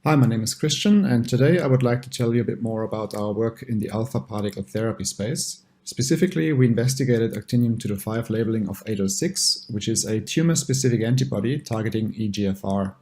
Hi, my name is Christian, and today I would like to tell you a bit more about our work in the alpha particle therapy space. Specifically, we investigated actinium-225 labeling of 806, which is a tumor-specific antibody targeting EGFR.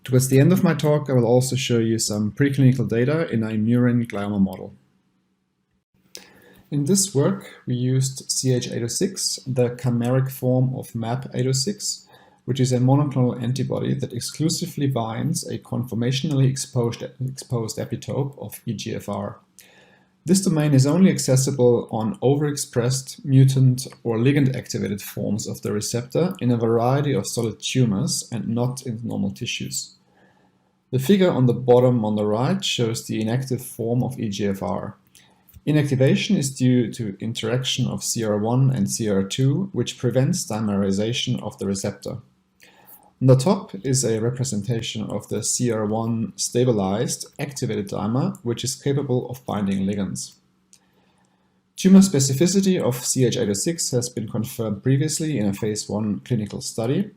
Towards the end of my talk, I will also show you some preclinical data in a murine glioma model. In this work, we used CH806, the chimeric form of MAP806, which is a monoclonal antibody that exclusively binds a conformationally exposed epitope of EGFR. This domain is only accessible on overexpressed, mutant, or ligand-activated forms of the receptor in a variety of solid tumors and not in normal tissues. The figure on the bottom on the right shows the inactive form of EGFR. Inactivation is due to interaction of CR1 and CR2, which prevents dimerization of the receptor. On the top is a representation of the CR1 stabilized activated dimer, which is capable of binding ligands. Tumor specificity of CH806 has been confirmed previously in a phase 1 clinical study,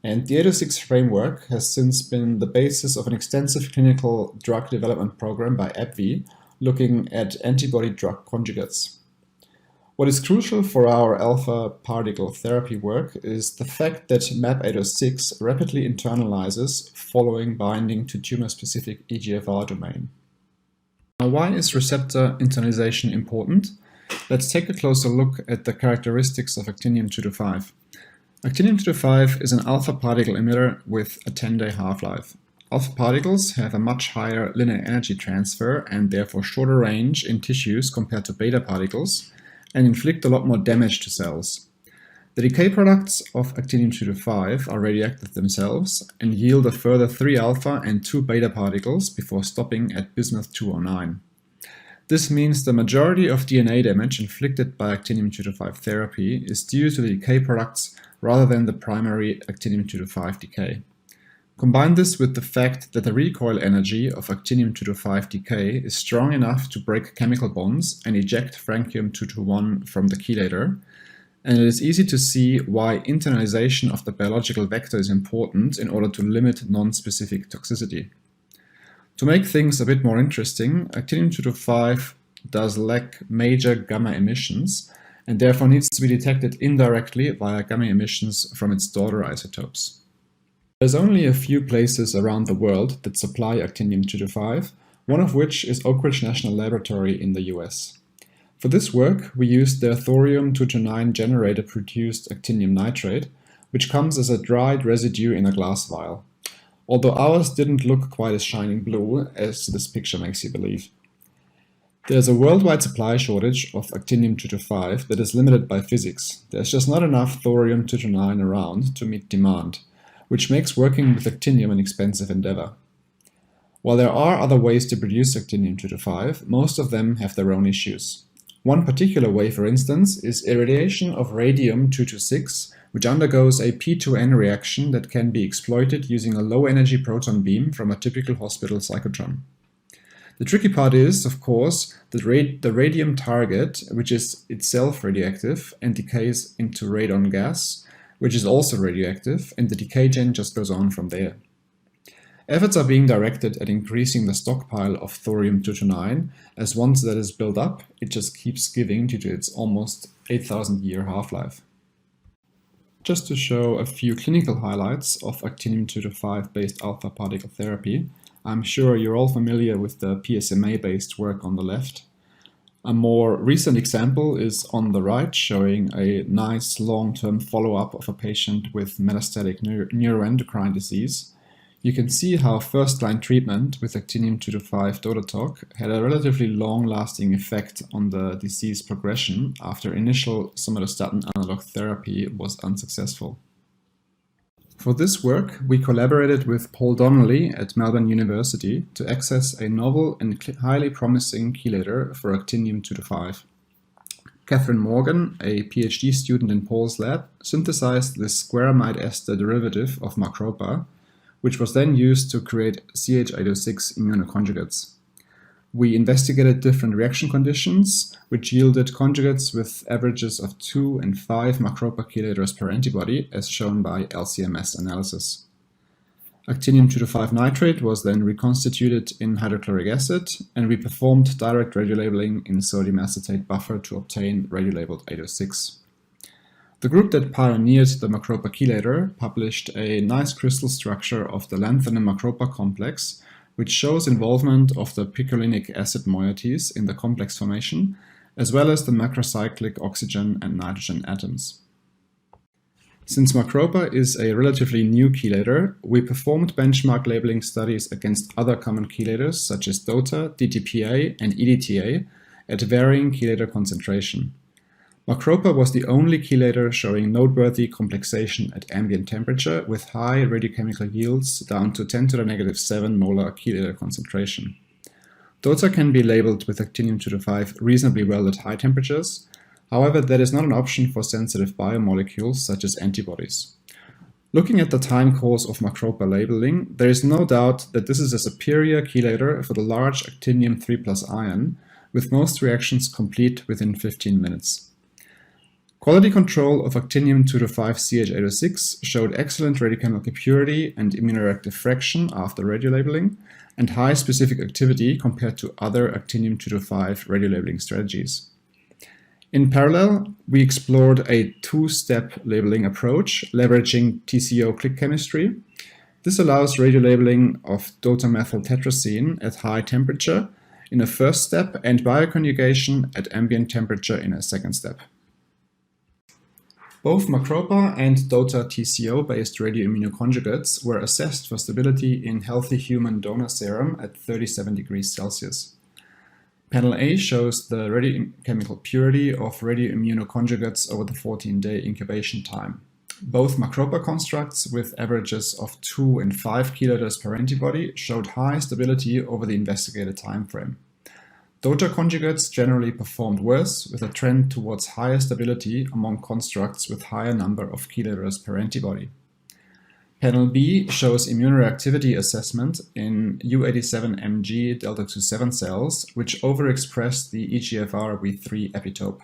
and the 806 framework has since been the basis of an extensive clinical drug development program by AbbVie looking at antibody-drug conjugates. What is crucial for our alpha particle therapy work is the fact that MAP806 rapidly internalizes following binding to tumor-specific EGFR domain. Now, why is receptor internalization important? Let's take a closer look at the characteristics of actinium-225. Actinium-225 is an alpha particle emitter with a 10-day half-life. Alpha particles have a much higher linear energy transfer and therefore shorter range in tissues compared to beta particles, and inflict a lot more damage to cells. The decay products of actinium-225 are radioactive themselves and yield a further 3 alpha and 2 beta particles before stopping at bismuth 209. This means the majority of DNA damage inflicted by actinium-225 therapy is due to the decay products rather than the primary actinium-225 decay. Combine this with the fact that the recoil energy of actinium-225 decay is strong enough to break chemical bonds and eject francium-221 from the chelator, and it is easy to see why internalization of the biological vector is important in order to limit non-specific toxicity. To make things a bit more interesting, actinium-225 does lack major gamma emissions and therefore needs to be detected indirectly via gamma emissions from its daughter isotopes. There's only a few places around the world that supply actinium-225, one of which is Oak Ridge National Laboratory in the US. For this work, we used their thorium-229 generator-produced actinium nitrate, which comes as a dried residue in a glass vial, although ours didn't look quite as shining blue as this picture makes you believe. There's a worldwide supply shortage of actinium-225 that is limited by physics. There's just not enough thorium-229 around to meet demand, which makes working with actinium an expensive endeavor. While there are other ways to produce actinium-225, most of them have their own issues. One particular way, for instance, is irradiation of radium-226, which undergoes a P2N reaction that can be exploited using a low-energy proton beam from a typical hospital cyclotron. The tricky part is, of course, that the radium target, which is itself radioactive and decays into radon gas, which is also radioactive, and the decay chain just goes on from there. Efforts are being directed at increasing the stockpile of thorium-229, as once that is built up, it just keeps giving due to its almost 8,000-year half-life. Just to show a few clinical highlights of actinium-225-based alpha particle therapy, I'm sure you're all familiar with the PSMA-based work on the left. A more recent example is on the right, showing a nice long-term follow-up of a patient with metastatic neuroendocrine disease. You can see how first-line treatment with actinium-225 DOTATOC had a relatively long-lasting effect on the disease progression after initial somatostatin analog therapy was unsuccessful. For this work, we collaborated with Paul Donnelly at Melbourne University to access a novel and highly promising chelator for actinium-225. Catherine Morgan, a PhD student in Paul's lab, synthesized this squaramide ester derivative of Acmacropa, which was then used to create CH806 immunoconjugates. We investigated different reaction conditions, which yielded conjugates with averages of 2 and 5 Acmacropa chelators per antibody, as shown by LC-MS analysis. Actinium-225 nitrate was then reconstituted in hydrochloric acid, and we performed direct radiolabeling in sodium acetate buffer to obtain radiolabeled 806. The group that pioneered the Macropa chelator published a nice crystal structure of the lanthanum-Macropa complex, which shows involvement of the picolinic acid moieties in the complex formation, as well as the macrocyclic oxygen and nitrogen atoms. Since Macropa is a relatively new chelator, we performed benchmark labeling studies against other common chelators such as DOTA, DTPA, and EDTA at varying chelator concentration. Macropa was the only chelator showing noteworthy complexation at ambient temperature with high radiochemical yields down to 10 to the negative 7 molar chelator concentration. DOTA can be labeled with actinium-225 reasonably well at high temperatures. However, that is not an option for sensitive biomolecules such as antibodies. Looking at the time course of Macropa labeling, there is no doubt that this is a superior chelator for the large actinium 3+ ion, with most reactions complete within 15 minutes. Quality control of actinium-225 Ch806 showed excellent radiochemical purity and immunoreactive fraction after radiolabeling, and high specific activity compared to other actinium-225 radiolabeling strategies. In parallel, we explored a two-step labeling approach, leveraging TCO click chemistry. This allows radiolabeling of dotamethyltetracene at high temperature in a first step and bioconjugation at ambient temperature in a second step. Both Macropa and DOTA TCO-based radioimmunoconjugates were assessed for stability in healthy human donor serum at 37 degrees Celsius. Panel A shows the radiochemical purity of radioimmunoconjugates over the 14-day incubation time. Both Macropa constructs with averages of 2 and 5 kilodoses per antibody showed high stability over the investigated timeframe. DOTA conjugates generally performed worse, with a trend towards higher stability among constructs with higher number of kilodoses per antibody. Panel B shows immunoreactivity assessment in U87Mg delta 27 cells, which overexpress the EGFR V3 epitope.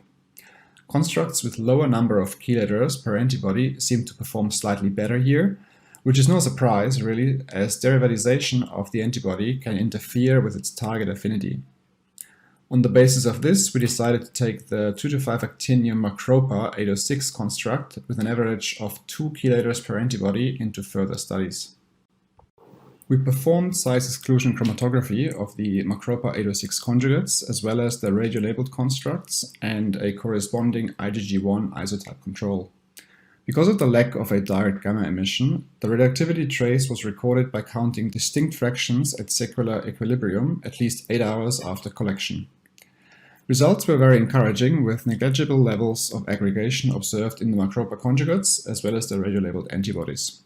Constructs with lower number of kilodoses per antibody seem to perform slightly better here, which is no surprise really, as derivatization of the antibody can interfere with its target affinity. On the basis of this, we decided to take the 225 actinium Macropa 806 construct with an average of 2 kilodoses per antibody into further studies. We performed size exclusion chromatography of the Macropa 806 conjugates, as well as the radiolabeled constructs and a corresponding IgG1 isotype control. Because of the lack of a direct gamma emission, the radioactivity trace was recorded by counting distinct fractions at secular equilibrium at least 8 hours after collection. Results were very encouraging, with negligible levels of aggregation observed in the Macropa conjugates as well as the radiolabeled antibodies.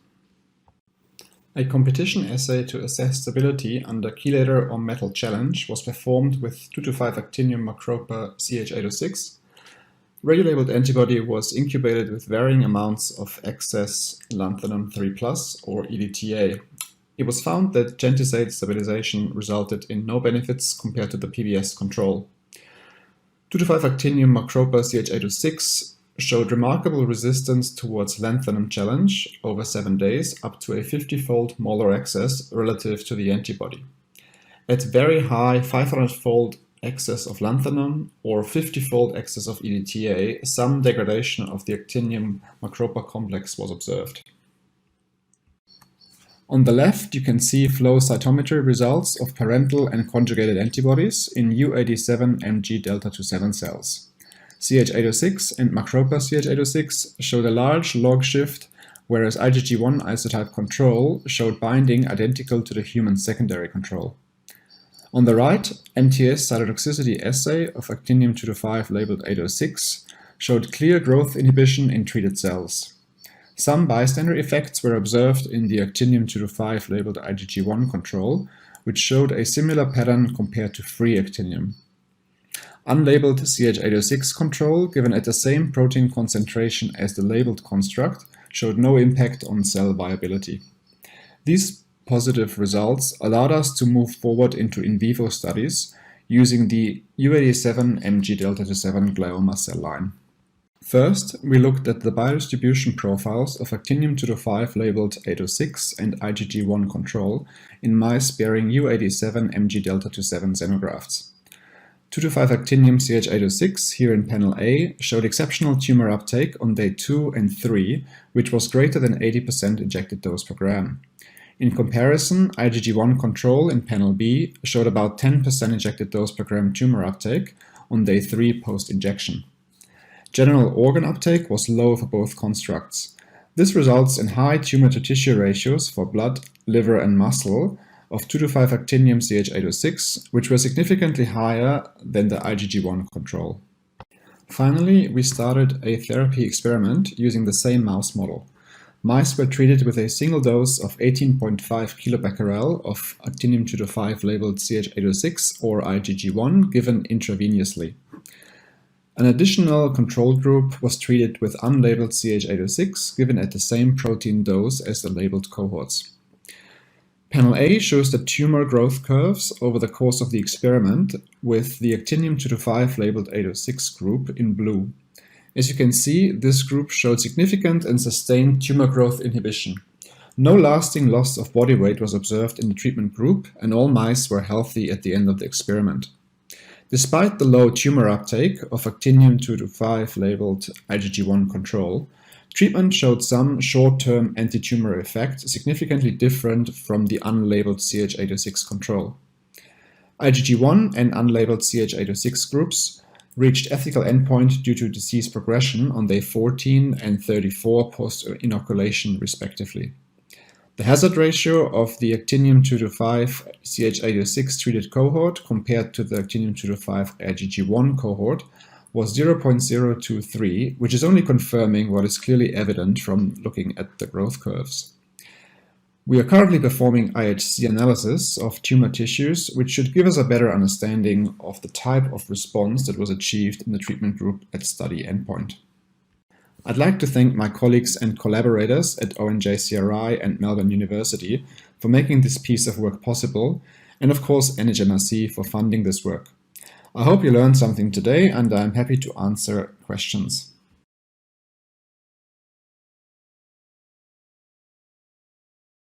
A competition assay to assess stability under chelator or metal challenge was performed with 225 actinium Macropa Ch806. Radiolabeled antibody was incubated with varying amounts of excess lanthanum 3+, or EDTA. It was found that gentisate stabilization resulted in no benefits compared to the PBS control. 225 actinium Macropa Ch806 showed remarkable resistance towards lanthanum challenge over 7 days, up to a 50-fold molar excess relative to the antibody. At very high 500-fold excess of lanthanum or 50-fold excess of EDTA, some degradation of the actinium Macropa complex was observed. On the left, you can see flow cytometry results of parental and conjugated antibodies in U87Mg delta 27 cells. Ch806 and Macropa Ch806 showed a large log shift, whereas IgG1 isotype control showed binding identical to the human secondary control. On the right, MTS cytotoxicity assay of actinium-225 labeled 806 showed clear growth inhibition in treated cells. Some bystander effects were observed in the actinium-225 labeled IgG1 control, which showed a similar pattern compared to free actinium. Unlabeled Ch806 control, given at the same protein concentration as the labeled construct, showed no impact on cell viability. These positive results allowed us to move forward into in vivo studies using the U87Mg delta 27 glioma cell line. First, we looked at the biodistribution profiles of actinium-225 labeled 806 and IgG1 control in mice bearing U87 Mg-delta-27 xenografts. 225-actinium-CH806 here in panel A showed exceptional tumor uptake on day 2 and 3, which was greater than 80% injected dose per gram. In comparison, IgG1 control in panel B showed about 10% injected dose per gram tumor uptake on day 3 post-injection. General organ uptake was low for both constructs. This results in high tumor-to-tissue ratios for blood, liver, and muscle of 225-actinium-CH806, which were significantly higher than the IgG1 control. Finally, we started a therapy experiment using the same mouse model. Mice were treated with a single dose of 18.5 kilobecquerel of actinium-225 labeled CH806 or IgG1 given intravenously. An additional control group was treated with unlabeled CH806 given at the same protein dose as the labeled cohorts. Panel A shows the tumor growth curves over the course of the experiment with the actinium-225 labeled 806 group in blue. As you can see, this group showed significant and sustained tumor growth inhibition. No lasting loss of body weight was observed in the treatment group, and all mice were healthy at the end of the experiment. Despite the low tumor uptake of actinium-225 labeled IgG1 control, treatment showed some short-term anti-tumor effect significantly different from the unlabeled CH806 control. IgG1 and unlabeled CH806 groups reached ethical endpoint due to disease progression on day 14 and 34 post-inoculation respectively. The hazard ratio of the actinium-225 CH806 treated cohort compared to the actinium-225 IgG1 cohort was 0.023, which is only confirming what is clearly evident from looking at the growth curves. We are currently performing IHC analysis of tumor tissues, which should give us a better understanding of the type of response that was achieved in the treatment group at study endpoint. I'd like to thank my colleagues and collaborators at ONJCRI and Melbourne University for making this piece of work possible, and of course NHMRC for funding this work. I hope you learned something today, and I'm happy to answer questions.